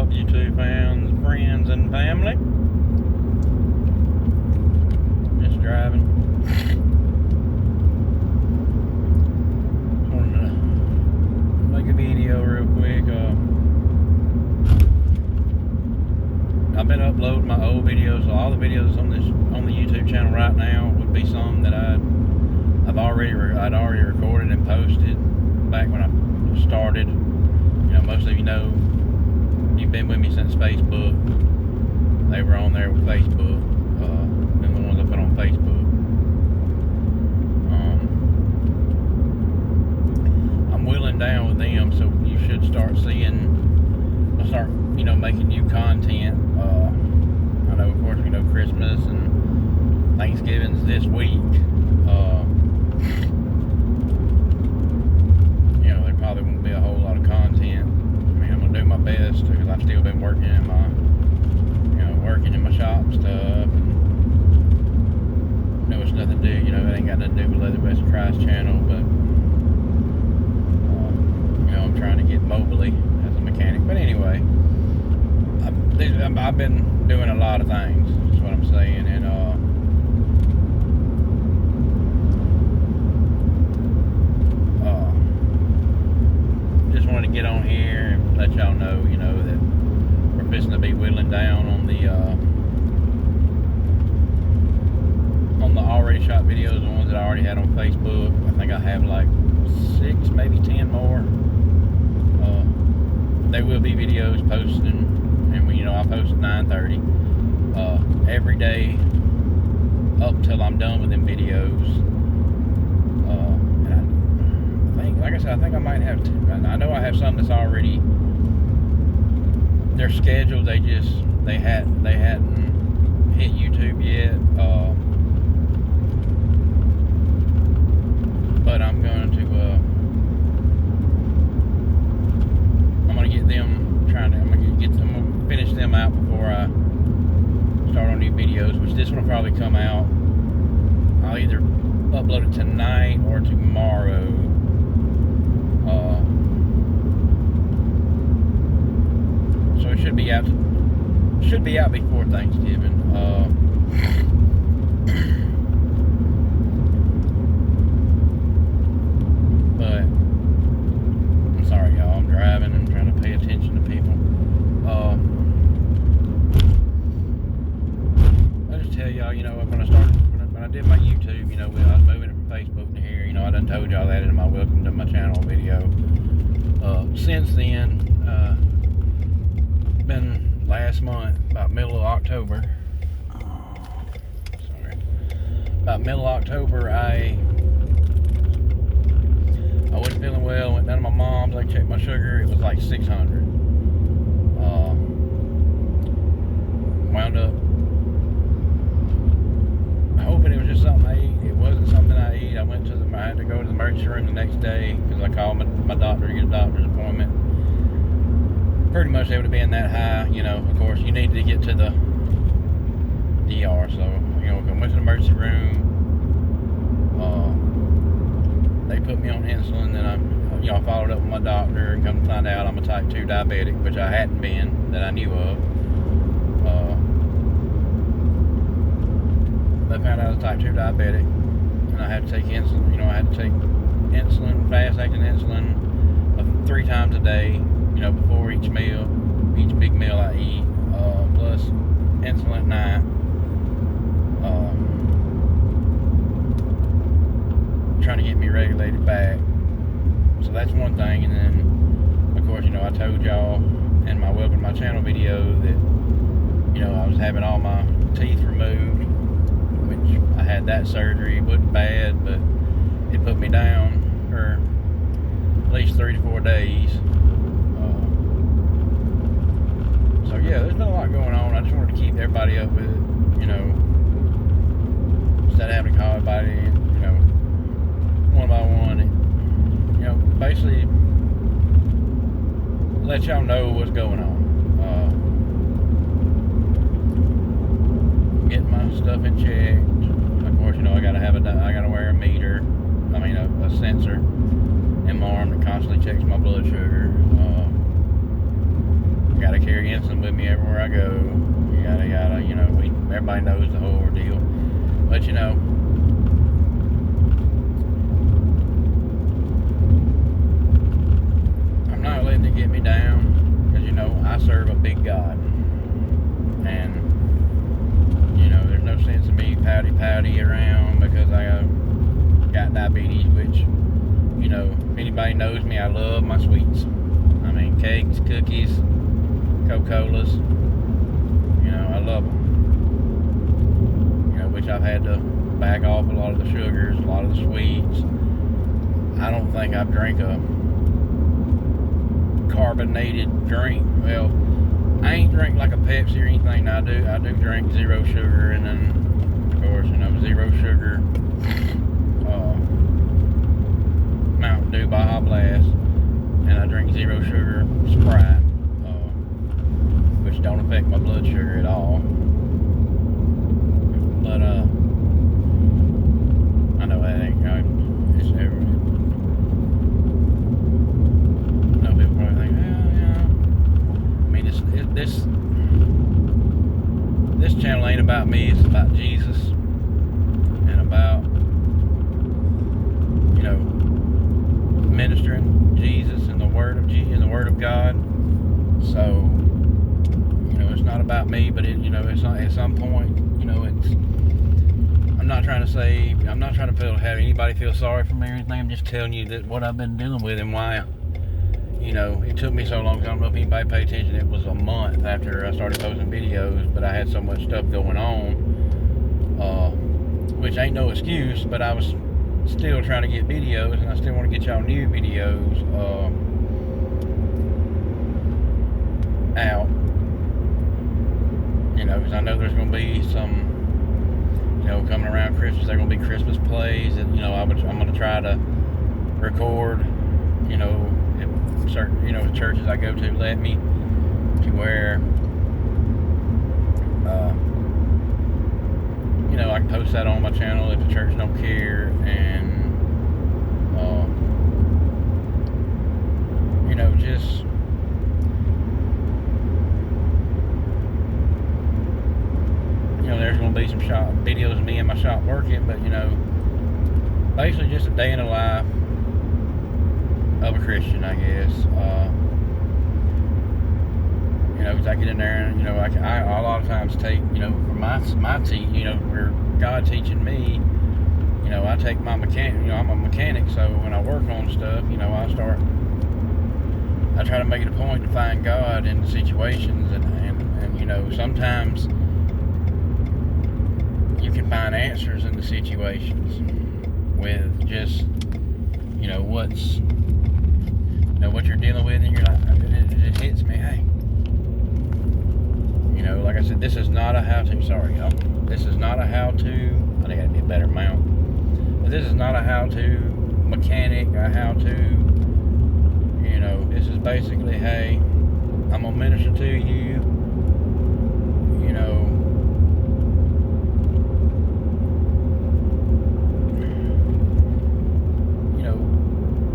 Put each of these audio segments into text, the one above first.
up, YouTube fans, friends, and family? Just driving. Wanted to make a video real quick. I've been uploading my old videos. So all the videos on the YouTube channel right now would be some that I'd already recorded and posted back when I started. You know, most of you know, you've been with me since Facebook. They were on there with Facebook, and the ones I put on Facebook. I'm wheeling down with them, so you should start making new content. I know, of course, Christmas and Thanksgiving's this week. There probably won't be a whole lot of content. I mean, I'm gonna do my best because I've still been working in my shop and stuff. And it's nothing to do. It ain't got nothing to do with Leathervest of Christ channel, but I'm trying to get mobily as a mechanic. But anyway, I've been doing a lot of things. That's what I'm saying, and just wanted to get on here and let y'all know, that we're fixing to be whittling down on the already shot videos, the ones that I already had on Facebook. I think I have like 6, maybe 10 more. There will be videos posting, and I post at 9:30 every day up till I'm done with them videos. And like I said, I think I might have to. I know I have some that's already, they're scheduled. They hadn't hit YouTube yet. But I'm going to get them. I'm gonna finish them out before I start on new videos. Which this one will probably come out. I'll either upload it tonight or tomorrow. So it should be out. Before Thanksgiving. But I'm sorry, y'all. I'm driving and trying to pay attention to people. I'll just tell y'all, when I did my YouTube, I was moving it from Facebook to here. I done told y'all that in my welcome to my channel video. Since then, been last month, about middle of October. About middle of October, I wasn't feeling well. Went down to my mom's. They checked my sugar. It was like 600. Wound up hoping it was just something I ate. It wasn't something I ate. I had to go to the emergency room the next day because I called my doctor to get a doctor's appointment. Pretty much able to be in that high. Of course, you need to get to the DR. So, I went to the emergency room. They put me on insulin. Then I followed up with my doctor and come to find out I'm a type 2 diabetic, which I hadn't been, that I knew of. They found out I was type 2 diabetic, and I had to take insulin. I had to take insulin, fast-acting insulin, 3 times a day. Before each meal, each big meal I eat, plus insulin at night. Trying to get me regulated back. So that's one thing. And then, of course, I told y'all in my welcome to my channel video that, I was having all my teeth removed, which I had that surgery. It wasn't bad, but it put me down for at least 3 to 4 days. So yeah, there's been a lot going on. I just wanted to keep everybody up with it, instead of having to call everybody, one by one. Basically let y'all know what's going on. Getting my stuff in check. Of course, I gotta wear a meter. A sensor in my arm that constantly checks my blood sugar. Got to carry everywhere I go, yada yada. You know, everybody knows the whole ordeal. But you know, I'm not letting it get me down, because you know I serve a big God, and you know there's no sense in me pouty around because I got diabetes, which, you know, if anybody knows me, I love my sweets. I mean, cakes, cookies, Coca-Colas, you know, I love them. You know, which I've had to back off a lot of the sugars, a lot of the sweets. I don't think I've drank a carbonated drink. Well, I ain't drink like a Pepsi or anything. I do drink zero sugar, and then, of course, you know, zero sugar Mountain Dew Baja Blast, and I drink zero sugar Sprite, which don't affect my blood sugar at all. But I know that ain't it's never. No, people probably think, well, yeah. I mean, this channel ain't about me. It's about Jesus, and about, you know, ministering Jesus and the Word of Jesus and the Word of God. So, you know, it's not about me, but it, you know, it's not, at some point, you know, it's. I'm not trying to have anybody feel sorry for me or anything. I'm just telling you that what I've been dealing with and why, you know, it took me so long. I don't know if anybody paid attention. It was a month after I started posting videos, but I had so much stuff going on, which ain't no excuse, but I was still trying to get videos, and I still want to get y'all new videos out, you know, because I know there's going to be some, you know, coming around Christmas, there are going to be Christmas plays, and, you know, I'm going to try to record, you know, if certain, you know, churches I go to let me, to where, you know, I can post that on my channel if the church don't care, and, you know, just, you know, there's going to be some shop videos of me in my shop working, but, you know, basically just a day in the life of a Christian, I guess. You know, because I get in there and, you know, I a lot of times take, you know, for my you know, for God teaching me, you know, I take my mechanic, you know, I'm a mechanic, so when I work on stuff, you know, I try to make it a point to find God in the situations, and you know, sometimes you can find answers in the situations with just, you know, what you're dealing with in your life. It hits me, hey, you know, like I said, this is not a how-to, sorry y'all, this is not a how-to, I think that'd be a better mount, but this is not a how-to mechanic, a how-to, you know, this is basically, hey, I'm gonna minister to you, you know,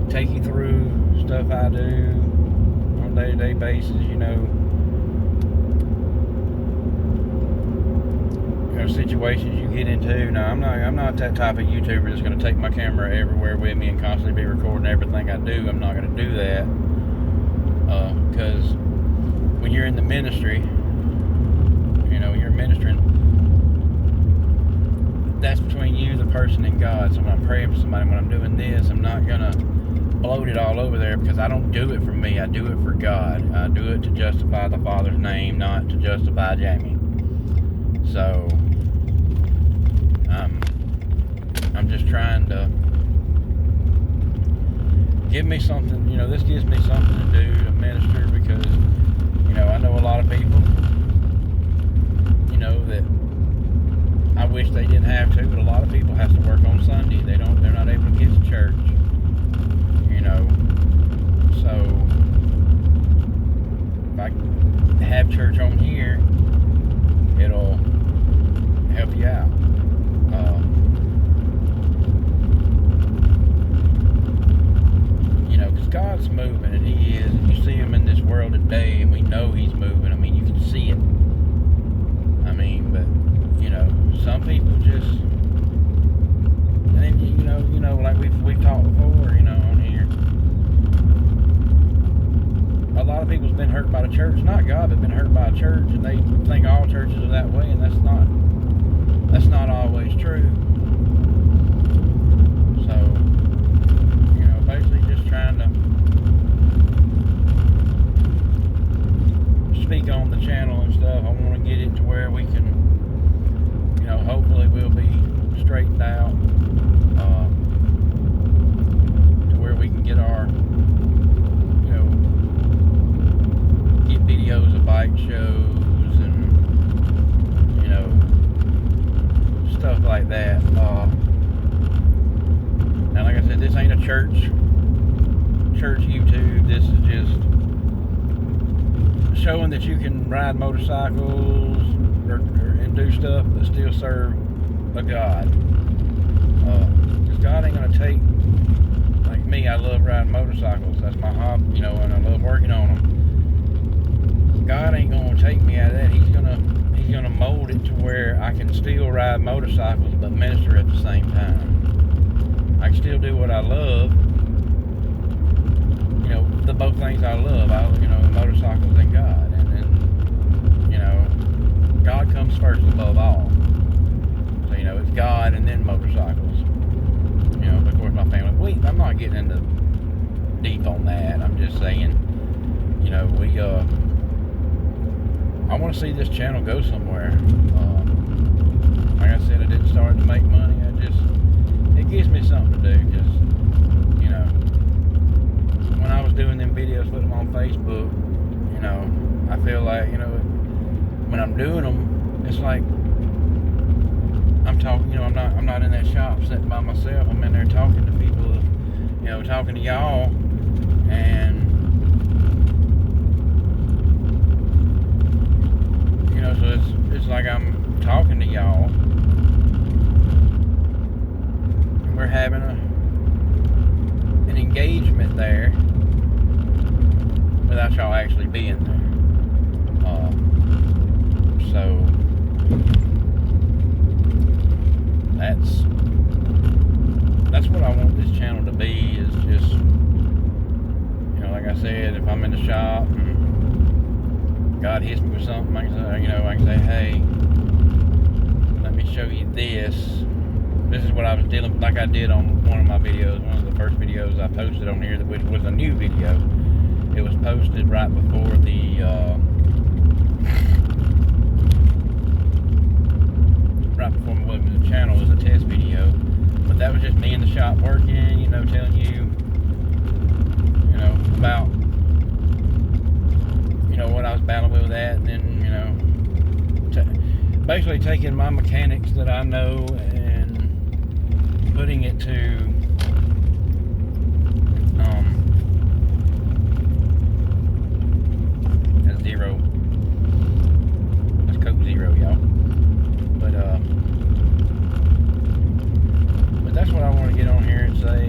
take you through stuff I do on a day-to-day basis, you know, situations you get into. Now, I'm not that type of YouTuber that's going to take my camera everywhere with me and constantly be recording everything I do. I'm not going to do that, because when you're in the ministry, you know, you're ministering, that's between you, the person, and God. So when I'm praying for somebody, when I'm doing this, I'm not going to bloat it all over there, because I don't do it for me. I do it for God. I do it to justify the Father's name, not to justify Jamie. So I'm just trying to give me something, you know, this gives me something to do, to minister, because, you know, I know a lot of people, you know, that I wish they didn't have to, but a lot of people have to work on Sunday. They're not able to get to church, you know. So if I have church on here, it'll help you out. You know, because God's moving, and He is, and you see Him in this world today, and we know He's moving. I mean, you can see it. some people just, and then you know, like we've talked before, you know, on here. A lot of people's been hurt by the church, not God, but been hurt by a church, and they think all churches are that way, and that's not always true. So, you know, basically just trying to speak on the channel and stuff. I want to get it to where we can, you know, hopefully we'll be straightened out, to where we can get our, you know, get videos of bike shows and, you know, stuff like that. Now, like I said, this ain't a church YouTube. This is just showing that you can ride motorcycles and do stuff but still serve a God. Because God ain't gonna take, like me, I love riding motorcycles. That's my hobby, you know, and I love working on them. God ain't gonna take me out of that. He's gonna mold it to where I can still ride motorcycles but minister at the same time. I can still do what I love. You know, the both things I love. You know, motorcycles and God, and you know, God comes first above all. So, you know, it's God and then motorcycles. You know, of course, my family. I'm not getting into deep on that. I'm just saying, you know, I want to see this channel go somewhere. Like I said, I didn't start to make money. It gives me something to do, because, you know, when I was doing them videos, putting them on Facebook, you know, I feel like, you know, when I'm doing them, it's like I'm talking, you know, I'm not in that shop sitting by myself. I'm in there talking to people, you know, talking to y'all, and, you know, so it's like I'm talking to y'all, and we're having an engagement there without y'all actually being there. So that's what I want this channel to be, is just, you know, like I said, if I'm in the shop and God hits me with something, I can say, you know, I can say, hey, let me show you this. This is what I was dealing with, like I did on one of my videos, one of the first videos I posted on here, which was a new video. It was posted right before the channel was a test video, but that was just me in the shop working, you know, telling you, you know, about, you know, what I was battling with that, and then, you know, basically taking my mechanics that I know and putting it to a zero. That's Coke Zero, y'all. But that's what I want to get on here and say.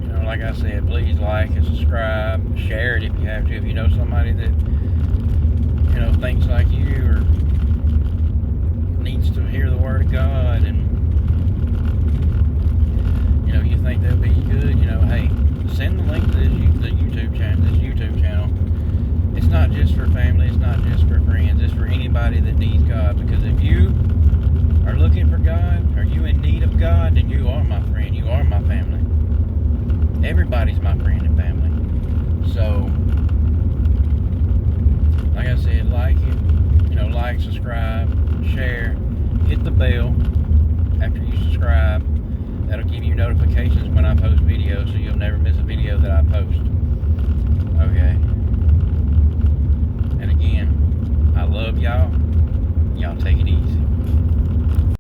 You know, like I said, please like and subscribe, share it if you have to. If you know somebody that, you know, thinks like you or needs to hear the word of God, and, you know, you think they'll be good, you know, hey, send the link to this YouTube channel. It's not just for family, it's not just for friends, it's for anybody that needs God. Because if you are looking for God, or you in need of God, then you are my friend, you are my family. Everybody's my friend and family. So, like I said, like it, you know, like, subscribe, share, hit the bell after you subscribe. That'll give you notifications when I post videos, so